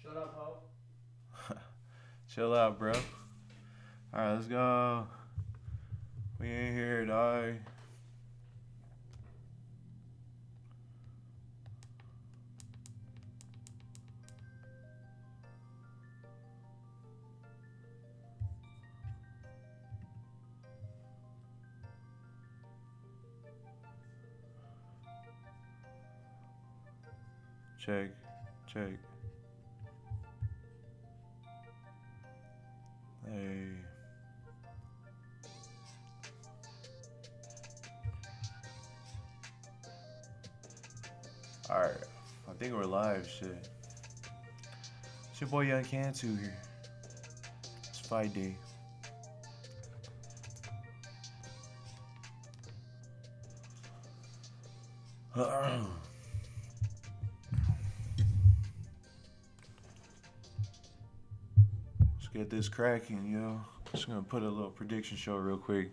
Shut up, ho. Chill out, bro. All right, let's go. We ain't here, dog. Check, check. Hey. All right. I think we're live. Shit. It's your boy Aaron Cantu here. It's fight day. Let's get this cracking, yo. Just gonna put a little prediction show real quick.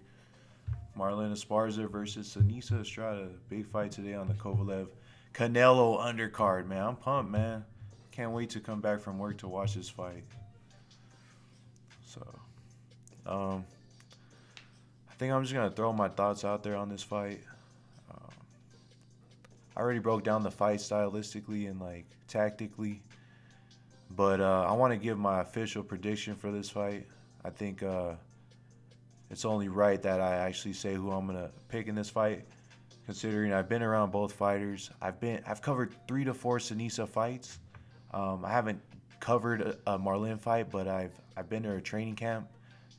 Marlon Esparza versus SENIESA Estrada. Big fight today on the Kovalev Canelo undercard, man. I'm pumped, man. Can't wait to come back from work to watch this fight. So, um, I think I'm just gonna throw my thoughts out there on this fight. Um, I already broke down the fight stylistically and like tactically, but I want to give my official prediction for this fight. I think it's only right that I actually say who I'm gonna pick in this fight, considering I've been around both fighters. I've covered 3 to 4 SENIESA fights. I haven't covered a Marlene fight, but I've been to her training camp,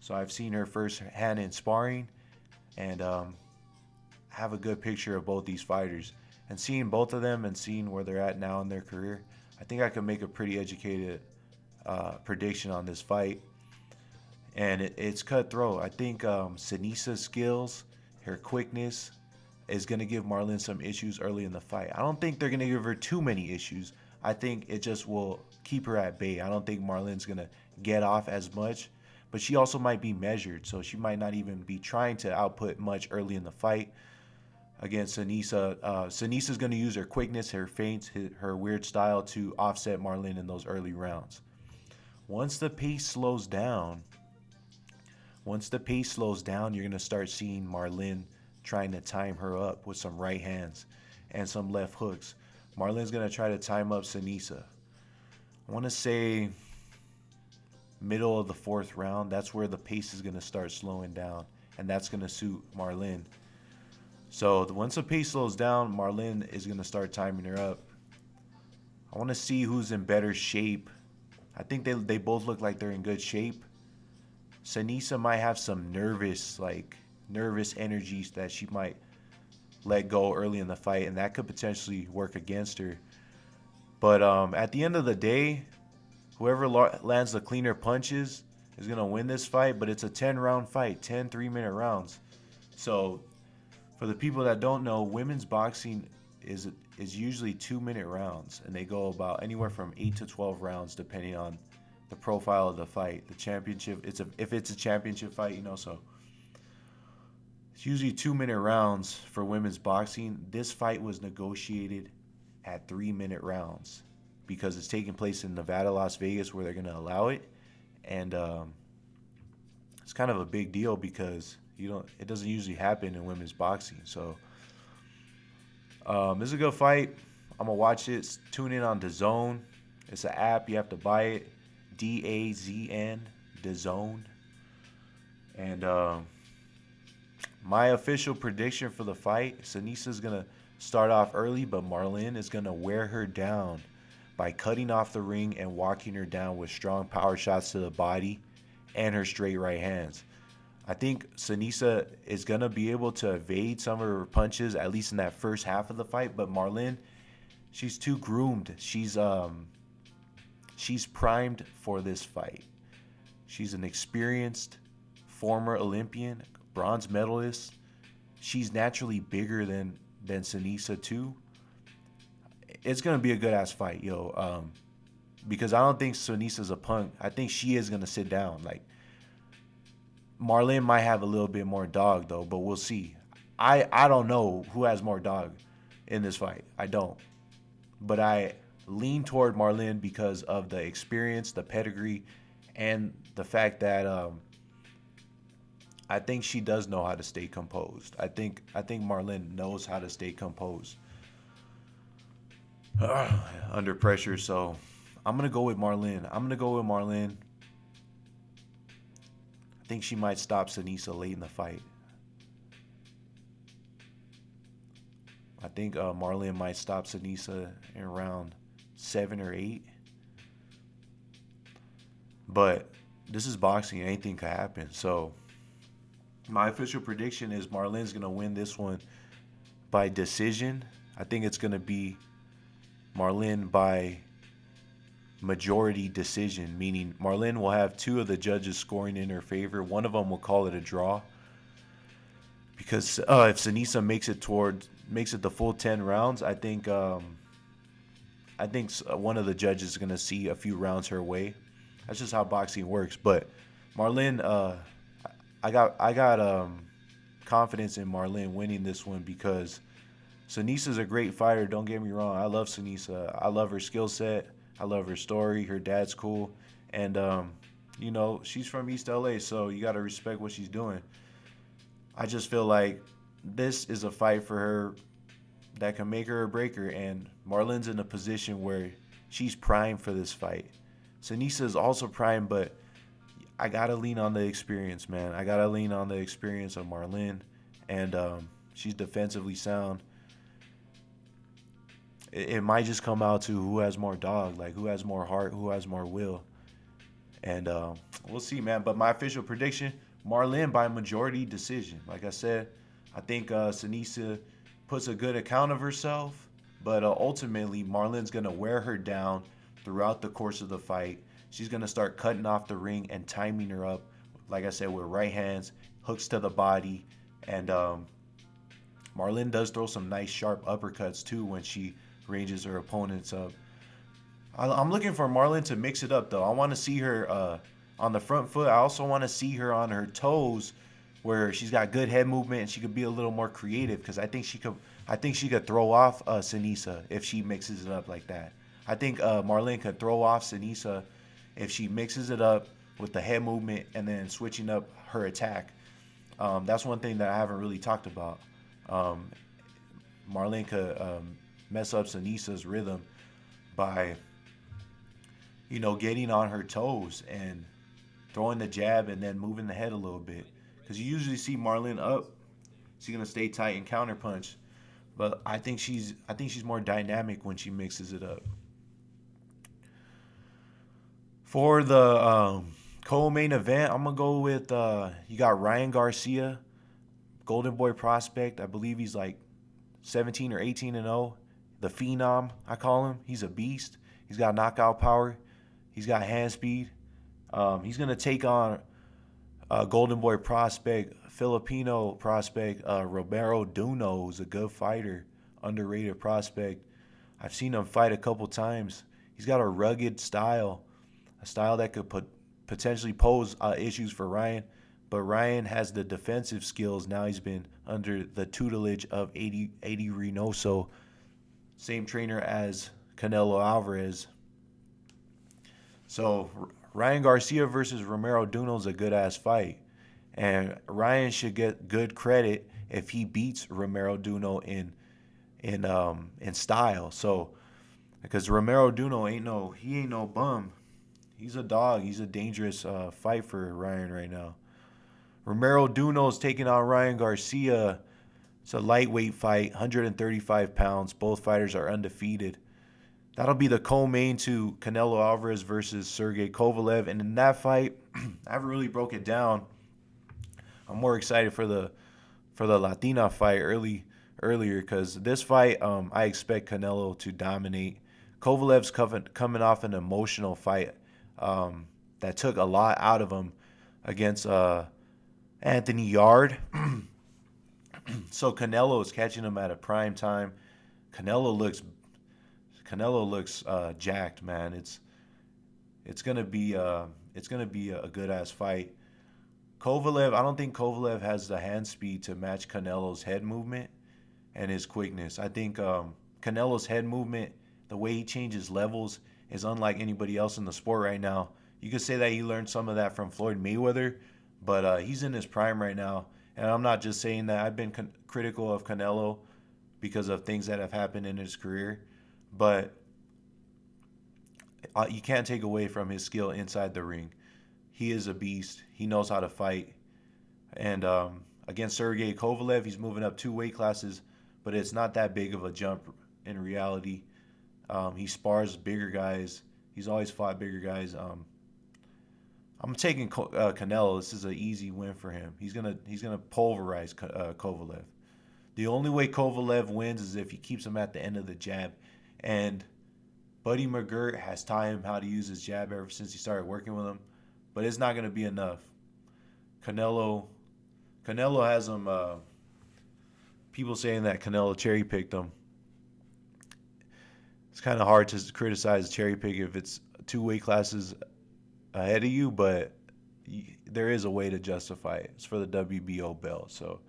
so I've seen her firsthand in sparring, and have a good picture of both these fighters. And seeing both of them and seeing where they're at now in their career, I think I can make a pretty educated prediction on this fight. And it's cutthroat. I think SENIESA's skills, her quickness, is going to give Marlene some issues early in the fight. I don't think they're going to give her too many issues. I think it just will keep her at bay. I don't think Marlene's going to get off as much, but she also might be measured, so she might not even be trying to output much early in the fight against SENIESA. SENIESA's going to use her quickness, her feints, her weird style to offset Marlene in those early rounds. Once the pace slows down, you're going to start seeing Marlene trying to time her up with some right hands and some left hooks. Marlene's going to try to time up SENIESA. I want to say middle of the 4th round. That's where the pace is going to start slowing down, and that's going to suit Marlene. So once the pace slows down, Marlene is going to start timing her up. I want to see who's in better shape. I think they both look like they're in good shape. SENIESA might have some nervous energies that she might let go early in the fight, and that could potentially work against her. But at the end of the day, whoever lands the cleaner punches is going to win this fight, but it's a 10-round fight, 10 3-minute rounds. So for the people that don't know, women's boxing is usually 2-minute rounds, and they go about anywhere from 8 to 12 rounds depending on the profile of the fight. The championship, if it's a championship fight, so it's usually 2-minute rounds for women's boxing. This fight was negotiated at 3-minute rounds because it's taking place in Nevada, Las Vegas, where they're going to allow it, and it's kind of a big deal because it doesn't usually happen in women's boxing. So this is a good fight. I'm gonna watch it. Tune in on DAZN. It's an app, you have to buy it. DAZN, DAZN. And my official prediction for the fight: SENIESA's gonna start off early, but Marlene is gonna wear her down by cutting off the ring and walking her down with strong power shots to the body and her straight right hands. I think SENIESA is going to be able to evade some of her punches, at least in that first half of the fight. But Marlene, she's too groomed. She's primed for this fight. She's an experienced former Olympian, bronze medalist. She's naturally bigger than SENIESA too. It's going to be a good-ass fight, because I don't think SENIESA's a punk. I think she is going to sit down. Like, Marlene might have a little bit more dog, though, but we'll see. I don't know who has more dog in this fight. I don't. But lean toward Marlen because of the experience, the pedigree, and the fact that I think she does know how to stay composed. I think Marlen knows how to stay composed under pressure. So I'm gonna go with Marlen. I think she might stop SENIESA late in the fight. I think Marlen might stop SENIESA in round 7 or 8. But this is boxing. Anything could happen. So my official prediction is Marlen's going to win this one by decision. I think it's going to be Marlen by majority decision, meaning Marlen will have 2 of the judges scoring in her favor. One of them will call it a draw. Because if SENIESA makes it the full 10 rounds, I think one of the judges is going to see a few rounds her way. That's just how boxing works. But Marlen, I got confidence in Marlen winning this one because SENIESA's a great fighter. Don't get me wrong. I love SENIESA. I love her skill set. I love her story. Her dad's cool. And, she's from East LA, so you got to respect what she's doing. I just feel like this is a fight for her that can make her or break her. And Marlen's in a position where she's primed for this fight. SENIESA is also primed, but I got to lean on the experience, man. I got to lean on the experience of Marlen. And she's defensively sound. It might just come out to who has more dog, like who has more heart, who has more will. And we'll see, man. But my official prediction, Marlen by majority decision. Like I said, I think SENIESA puts a good account of herself. But ultimately, Marlen's going to wear her down throughout the course of the fight. She's going to start cutting off the ring and timing her up, like I said, with right hands, hooks to the body. And Marlen does throw some nice sharp uppercuts, too, when she ranges her opponents up. I'm looking for Marlen to mix it up, though. I want to see her on the front foot. I also want to see her on her toes where she's got good head movement and she could be a little more creative because I think she could throw off SENIESA if she mixes it up like that. I think Marlen could throw off SENIESA if she mixes it up with the head movement and then switching up her attack. That's one thing that I haven't really talked about. Marlen could mess up SENIESA's rhythm by, getting on her toes and throwing the jab and then moving the head a little bit. Because you usually see Marlen up, she's gonna stay tight and counterpunch. But I think she's more dynamic when she mixes it up. For the co-main event, I'm gonna go with you got Ryan Garcia, Golden Boy prospect. I believe he's like 17 or 18-0. The Phenom, I call him. He's a beast. He's got knockout power. He's got hand speed. He's gonna take on Golden Boy prospect, Filipino prospect, Romero Duno, who's a good fighter, underrated prospect. I've seen him fight a couple times. He's got a rugged style, a style that could potentially pose issues for Ryan. But Ryan has the defensive skills. Now he's been under the tutelage of Eddie Reynoso, same trainer as Canelo Alvarez. So Ryan Garcia versus Romero Duno is a good-ass fight. And Ryan should get good credit if he beats Romero Duno in style. So, because Romero Duno ain't no bum. He's a dog. He's a dangerous fight for Ryan right now. Romero Duno is taking on Ryan Garcia. It's a lightweight fight, 135 pounds. Both fighters are undefeated. That'll be the co-main to Canelo Alvarez versus Sergey Kovalev. And in that fight, I haven't really broke it down. I'm more excited for the Latina fight earlier because this fight, I expect Canelo to dominate. Kovalev's coming off an emotional fight that took a lot out of him against Anthony Yard. So Canelo is catching him at a prime time. Canelo looks jacked, man. It's gonna be a good ass fight. Kovalev, I don't think Kovalev has the hand speed to match Canelo's head movement and his quickness. I think Canelo's head movement the way he changes levels is unlike anybody else in the sport right now. You could say that he learned some of that from Floyd Mayweather, but he's in his prime right now. And I'm not just saying that. I've been critical of Canelo because of things that have happened in his career, but you can't take away from his skill inside the ring. He is a beast. He knows how to fight. And against Sergey Kovalev, he's moving up 2 weight classes, but it's not that big of a jump in reality. He spars bigger guys. He's always fought bigger guys. I'm taking Canelo. This is an easy win for him. He's gonna pulverize Kovalev. The only way Kovalev wins is if he keeps him at the end of the jab. And Buddy McGirt has taught him how to use his jab ever since he started working with him, but it's not gonna be enough. Canelo has him. People saying that Canelo cherry picked him. It's kind of hard to criticize cherry pick if it's 2 weight classes ahead of you, but there is a way to justify it. It's for the WBO belt. So,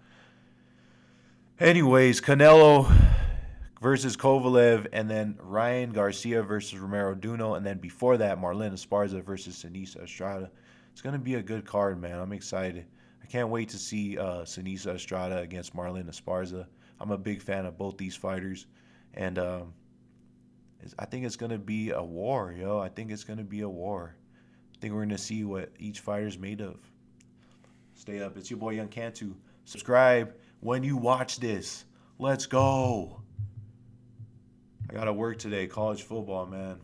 anyways, Canelo versus Kovalev, and then Ryan Garcia versus Romero Duno, and then before that, Marlen Esparza versus SENIESA Estrada. It's gonna be a good card, man. I'm excited. I can't wait to see SENIESA Estrada against Marlen Esparza. I'm a big fan of both these fighters, and I think it's gonna be a war, yo. I think it's gonna be a war. I think we're going to see what each fighter's made of. Stay up. It's your boy, Aaron Cantu. Subscribe when you watch this. Let's go. I got to work today. College football, man.